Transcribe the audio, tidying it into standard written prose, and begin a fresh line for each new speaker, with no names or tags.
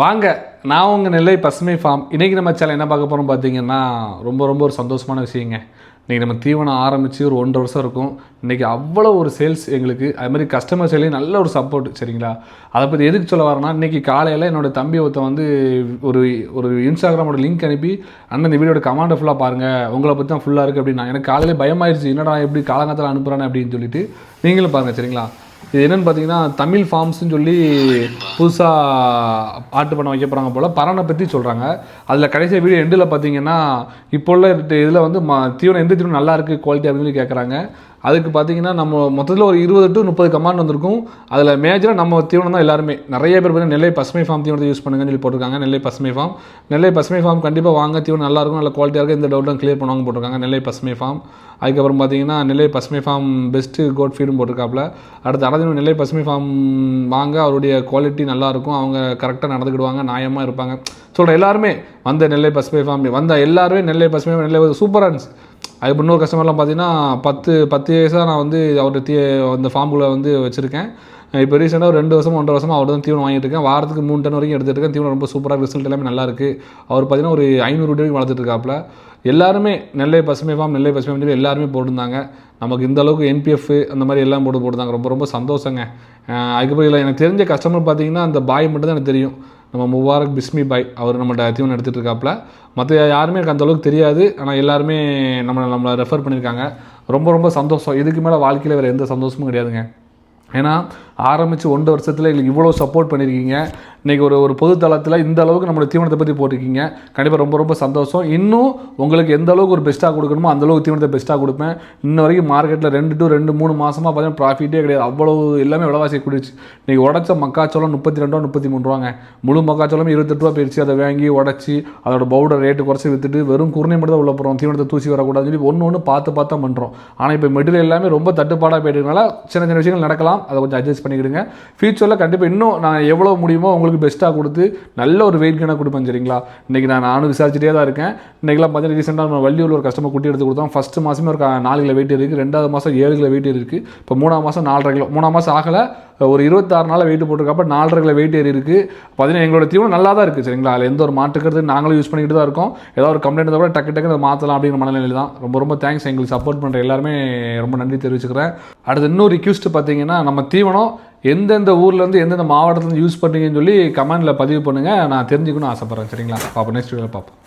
வாங்க, நான் உங்கள் நெல்லை பசுமை ஃபார்ம். இன்றைக்கி நம்ம சேனல் என்ன பார்க்க போகிறோம் பார்த்தீங்கன்னா, ரொம்ப ஒரு சந்தோஷமான விஷயங்க. இன்றைக்கி நம்ம தீவனம் ஆரம்பித்து ஒரு 1.5 வருஷம் இருக்கும். இன்றைக்கி அவ்வளோ ஒரு சேல்ஸ் எங்களுக்கு, அதுமாதிரி கஸ்டமர் சைட்லேயும் நல்ல ஒரு சப்போர்ட். சரிங்களா? அதை பற்றி எதுக்கு சொல்ல வரேன்னா, இன்றைக்கி காலையில் என்னோடய தம்பி ஒருத்தன் வந்து ஒரு இன்ஸ்டாகிராமோட லிங்க் அனுப்பி, அண்ணன் இந்த வீடியோட கமெண்டை ஃபுல்லாக பாருங்கள், உங்களை பற்றி தான் ஃபுல்லாக இருக்குது அப்படின்னா. எனக்கு காலையில் பயமாயிருச்சு, என்னடா எப்படி காலங்காலத்தில் அனுப்புகிறானே அப்படின்னு சொல்லிட்டு. நீங்களும் பாருங்கள். சரிங்களா? இது என்னென்னு பார்த்தீங்கன்னா, தமிழ் ஃபார்ம்ஸ்ன்னு சொல்லி புதுசாக ஆட்டு பண்ண வைக்க போகிறாங்க போல். பறனை பற்றி சொல்கிறாங்க. அதில் கடைசி வீடியோ எண்டில் பார்த்தீங்கன்னா, இப்போ உள்ள இதில் வந்து தீவனம் எந்த தீவனம் நல்லா இருக்குது குவாலிட்டி அப்படின்னு சொல்லி கேட்குறாங்க. அதுக்கு பார்த்தீங்கன்னா, நம்ம மொத்தத்தில் ஒரு 20 to 30 கமெண்ட் வந்திருக்கும். அதில் மேஜராக நம்ம தீவனம் தான் எல்லாருமே. நிறைய பேர் பார்த்தீங்கன்னா நெல்லை பசுமை ஃபார்ம் தீவனத்தை யூஸ் பண்ணுங்கன்னு சொல்லி போட்டிருக்காங்க. நெல்லை பசுமை ஃபார்ம் கண்டிப்பாக வாங்க, தீவனம் நல்லாயிருக்கும், நல்ல குவாலிட்டியாக இருக்குது, இந்த டவுட்லாம் கிளியர் பண்ணுவாங்க போட்டிருக்காங்க. நெல்லை பசுமை ஃபார்ம். அதுக்கப்புறம் பார்த்தீங்கன்னா, நெல்லை பசுமை ஃபார்ம் பெஸ்ட்டு கோட் ஃபீடும் போட்டிருக்காப்புல. அடுத்து அடதினம் நெல்லை பசுமை ஃபார்ம் வாங்க, அவருடைய குவாலிட்டி நல்லாயிருக்கும், அவங்க கரெக்டாக நடந்துக்கிடுவாங்க, நியாயமாக இருப்பாங்க சொல்கிற எல்லாருமே. வந்த நெல்லை பசுமை ஃபார்ம் வந்த எல்லாருமே நெல்லை பசுமை நெல்லை சூப்பராக இருந்துச்சு. அது இன்னொரு கஸ்டமர்லாம் பார்த்தீங்கன்னா 10 வயசாக நான் வந்து அவர்கிட்ட அந்த ஃபார்முக்குள்ளே வந்து வச்சுருக்கேன். இப்போ ரீசெண்டாக ஒரு 2 வருஷம் 1.5 வருஷமாக அவர் தான் தீவனம் வாங்கிட்டு இருக்கேன். வாரத்துக்கு 3 டன் வரைக்கும் எடுத்துகிட்டு இருக்கேன். தீவனம் ரொம்ப சூப்பராக, ரிசல்ட் எல்லாமே நல்லாயிருக்கு. அவர் பார்த்தீங்கன்னா ஒரு 500 வரைக்கும் வளர்த்துட்டு இருக்காப்புல. எல்லாருமே நெல்லை பசுமை ஃபார்ம் சொல்லி எல்லாருமே போட்டிருந்தாங்க. நமக்கு இந்த அளவுக்கு NPF அந்த மாதிரி எல்லாம் போட்டுருந்தாங்க. ரொம்ப சந்தோஷங்க. அதுக்கப்புறம் இல்லை, எனக்கு தெரிஞ்ச கஸ்டமர் பார்த்தீங்கன்னா அந்த பாய் மட்டும் தான் எனக்கு தெரியும். நம்ம முபாரக் பிஸ்மி பாய், அவர் நம்மள்ட்ட தீவனம் எடுத்துகிட்டு இருக்காப்புல. மற்ற யாருமே எனக்கு அந்தளவுக்கு தெரியாது. ஆனால் எல்லாருமே நம்மளை ரெஃபர் பண்ணியிருக்காங்க. ரொம்ப சந்தோஷம். இதுக்கு மேலே வாழ்க்கையில் வேறு எந்த சந்தோஷமும் கிடையாதுங்க. ஏன்னா ஆரம்பித்து 1 வருஷத்தில் எங்களுக்கு இவ்வளோ சப்போர்ட் பண்ணியிருக்கீங்க. இன்றைக்கி ஒரு பொது தளத்தில் இந்த அளவுக்கு நம்மளோட தீவனத்தை பற்றி போட்டிருக்கீங்க. கண்டிப்பாக ரொம்ப சந்தோஷம். இன்னும் உங்களுக்கு எந்த அளவுக்கு ஒரு பெஸ்ட்டாக கொடுக்கணுமோ அந்தளவுக்கு தீவனத்தை பெஸ்ட்டாக கொடுப்பேன். இன்ன வரைக்கும் மார்க்கெட்டில் 2 to 3 மாதமாக பார்த்தீங்கன்னா ப்ராஃபிட்டே கிடையாது. அவ்வளோ எல்லாமே விலைவாசி கூடிச்சு. இன்றைக்கி உடச்ச மக்காச்சோளம் 32 ரூபா 33 ரூபாங்க. முழு மக்காச்சோளம் 28 ரூபா போயிடுச்சு. அதை வாங்கி உடச்சி அதோட பவுடர் ரேட்டு குறைச்சி விற்றுட்டு வெறும் குருணை மட்டும் தான் உள்ள போகிறோம். தீவனத்தை தூசி வரக்கூடாதுன்னு சொல்லி ஒன்று பார்த்து தான் பண்ணுறோம். ஆனால் இப்போ மெட்டீரியல் எல்லாமே ரொம்ப தட்டுப்பாடாக போயிட்டதுனால சின்ன விஷயங்கள் நடக்கலாம். அதை கொஞ்சம் அட்ஜஸ்ட் பண்ணிக்கிடுங்க. ஃபியூச்சரில் கண்டிப்பாக இன்னும் நான் எவ்வளோ முடியுமோ உங்களுக்கு பெஸ்ட்டாக கொடுத்து நல்ல ஒரு வெயிட் கெயினாக கொடுப்பேன். சரிங்களா? இன்றைக்கி நானும் விசாரிச்சுட்டே தான் இருக்கேன். இன்றைக்கெல்லாம் பார்த்தீங்கன்னா ரீசெண்டாக நம்ம வள்ளியூரில் ஒரு கஸ்டமர் குட்டி எடுத்து கொடுத்தோம். ஃபஸ்ட்டு மாதமே ஒரு 4 கிலோ வெயிட் இருக்குது. 2வது மாதம் 7 கிலோ வெயிட் இருக்குது. இப்போ 3ஆம் மாதம் 4.5 கிலோ. 3ஆம் மாதம் ஆகலை, ஒரு 26 நாள் வெயிட் போட்டிருக்கப்ப 4.5 கிலோ வெயிட் ஏறி இருக்குது. பார்த்தீங்கன்னா எங்களோட தீவனம் நல்லா தான் இருக்குது. சரிங்களா? அதில் எந்த ஒரு மாற்றுக்கிறது நாங்களும் யூஸ் பண்ணிக்கிட்டு தான் இருக்கோம். ஏதாவது ஒரு கம்ப்ளைண்ட் கூட டக்கு அதை மாற்றலாம் அப்படிங்கிற மனநிலையில் தான். ரொம்ப தேங்க்ஸ். எங்களுக்கு சப்போர்ட் பண்ணுற எல்லாருமே ரொம்ப நன்றி தெரிவிச்சுக்கிறேன். அடுத்து இன்னொரு ரிக்வெஸ்ட் பார்த்தீங்கன்னா, நம்ம தீவனம் எந்தெந்த ஊர்லேருந்து எந்தெந்த மாவட்டத்துலேருந்து யூஸ் பண்ணுறீங்கன்னு சொல்லி கமெண்டில் பதிவு பண்ணுங்கள். நான் தெரிஞ்சுக்கணும்னு ஆசைப்பட்றேன். சரிங்களா? பார்ப்போம், நெக்ஸ்ட் வீடியோவில் பார்ப்போம்.